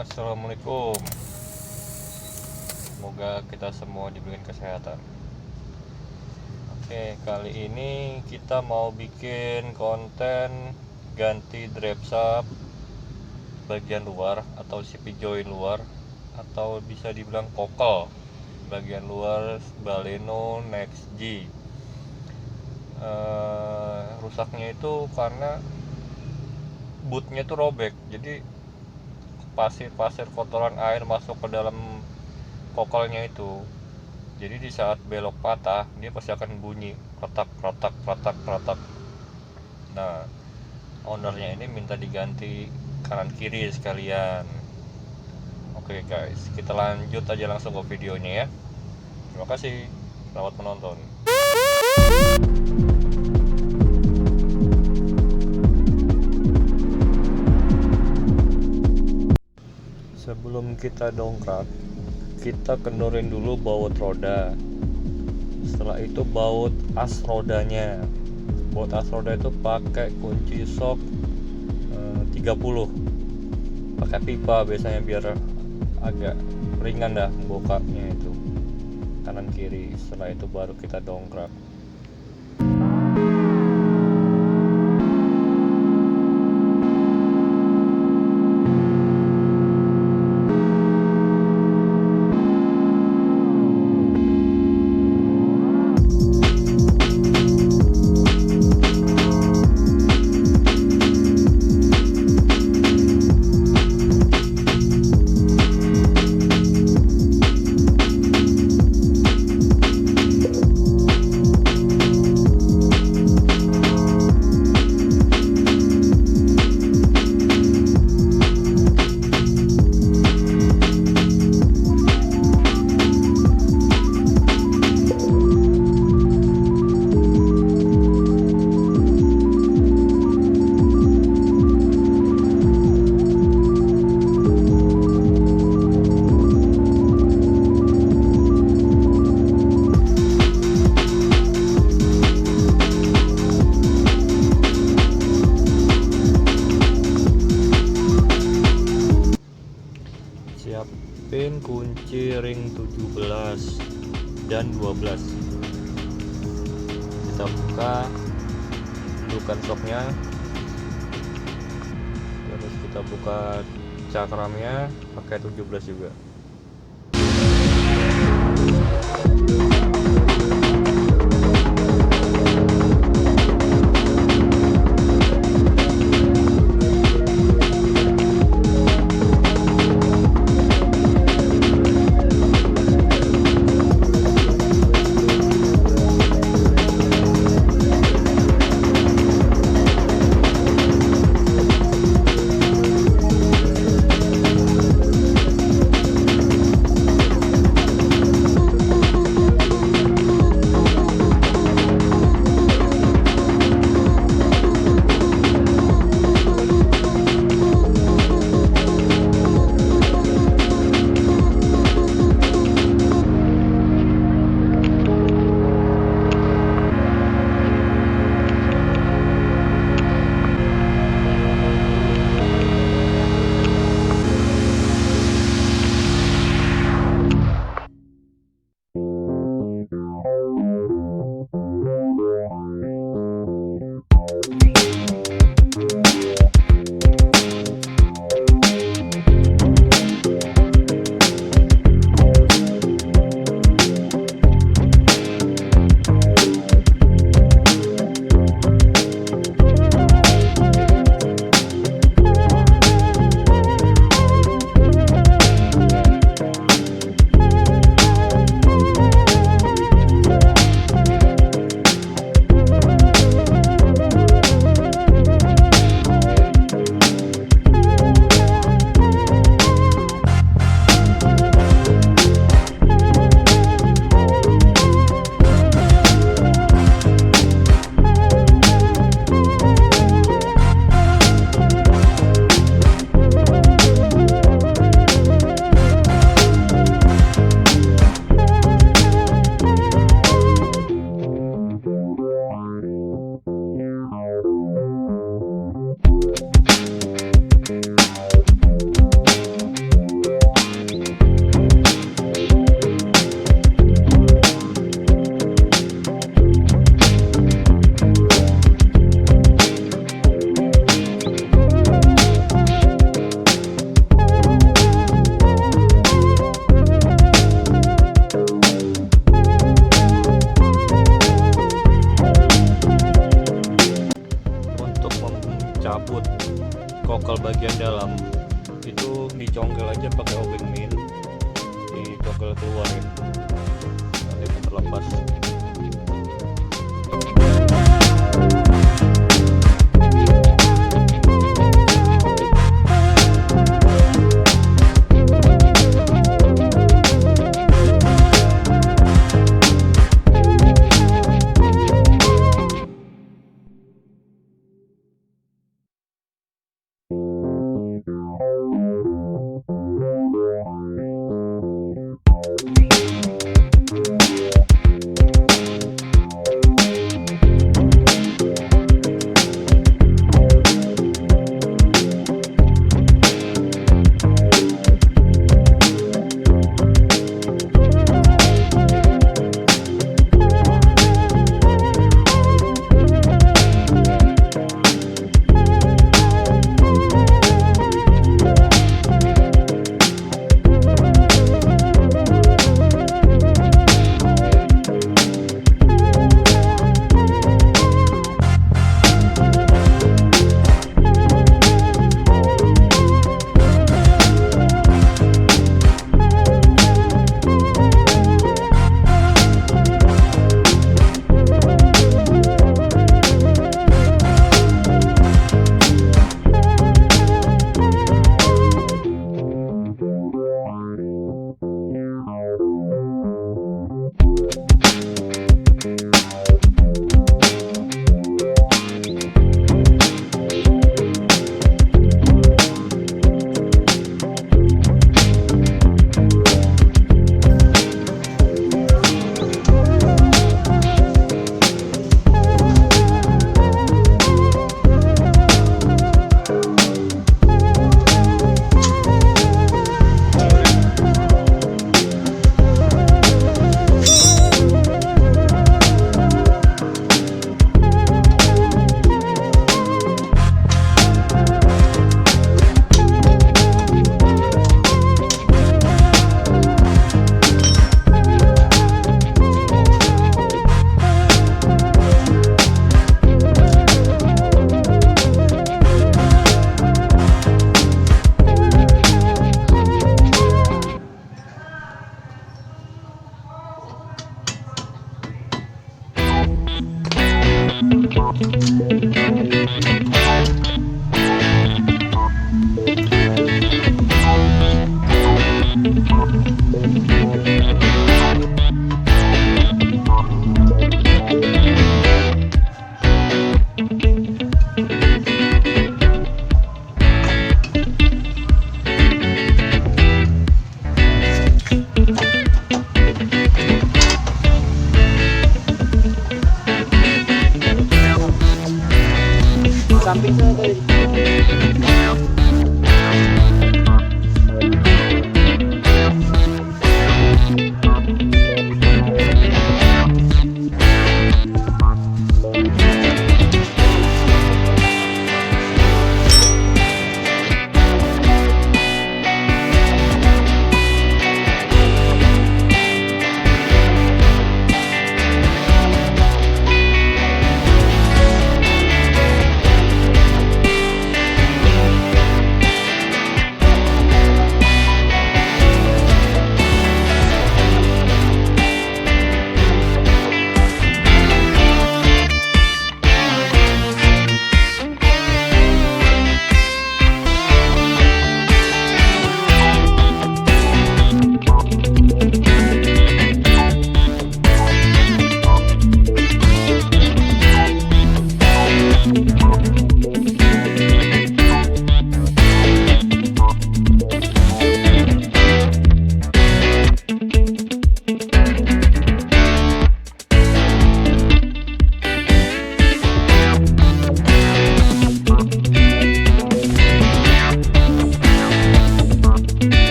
Assalamualaikum. Semoga kita semua diberikan kesehatan. Oke, kali ini kita mau bikin konten ganti drive shaft bagian luar atau CP join luar, atau bisa dibilang kokel bagian luar Baleno Next G. Rusaknya itu karena bootnya itu robek, jadi pasir kotoran air masuk ke dalam kokelnya itu. Jadi di saat belok patah dia pasti akan bunyi kretek. Nah, ownernya ini minta diganti kanan kiri sekalian. Oke guys, kita lanjut aja langsung ke videonya ya. Terima kasih, selamat menonton. Sebelum kita dongkrak, kita kendorin dulu baut roda. Setelah itu baut as rodanya. Baut as roda itu pakai kunci sok 30. Pakai pipa biasanya biar agak ringan dah bokapnya itu. Kanan kiri. Setelah itu baru kita dongkrak. Siapin kunci ring 17 dan 12. Kita buka dudukan soknya, terus kita buka cakramnya pakai 17 juga. dicongkel aja pakai obeng min, dicongkel keluarin nanti akan terlepas.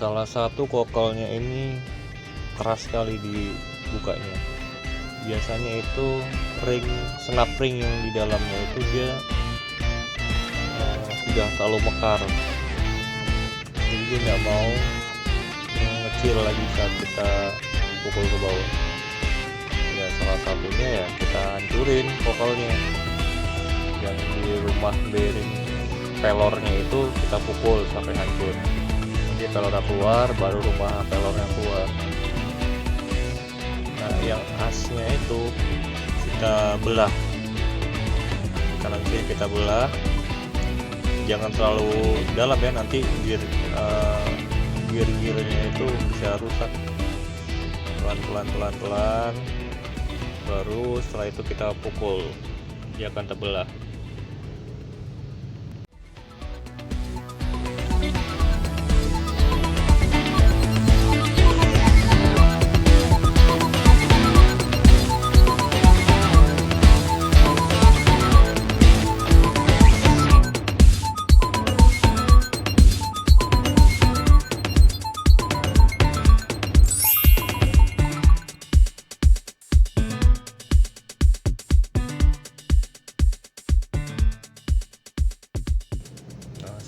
salah satu kokelnya ini keras sekali dibukanya. Biasanya itu ring, senap ring yang di dalamnya itu dia sudah terlalu mekar, jadi dia nggak mau mengecil lagi saat kita pukul ke bawah. Ya salah satunya ya kita hancurin kokelnya yang di rumah bearing pelornya itu, kita pukul sampai hancur. Nanti pelornya keluar, baru rumah pelornya keluar. Nah yang asnya itu kita belah, kanan kiri kita belah, jangan terlalu dalam ya, nanti gear-gearnya itu bisa rusak. Pelan-pelan, baru setelah itu kita pukul, dia akan terbelah.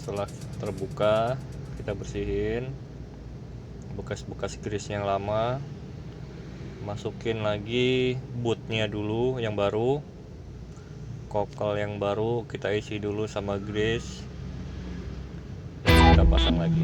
Setelah terbuka, kita bersihin bekas-bekas grease yang lama, masukin lagi bootnya dulu yang baru, kokel yang baru kita isi dulu sama grease, kita pasang lagi.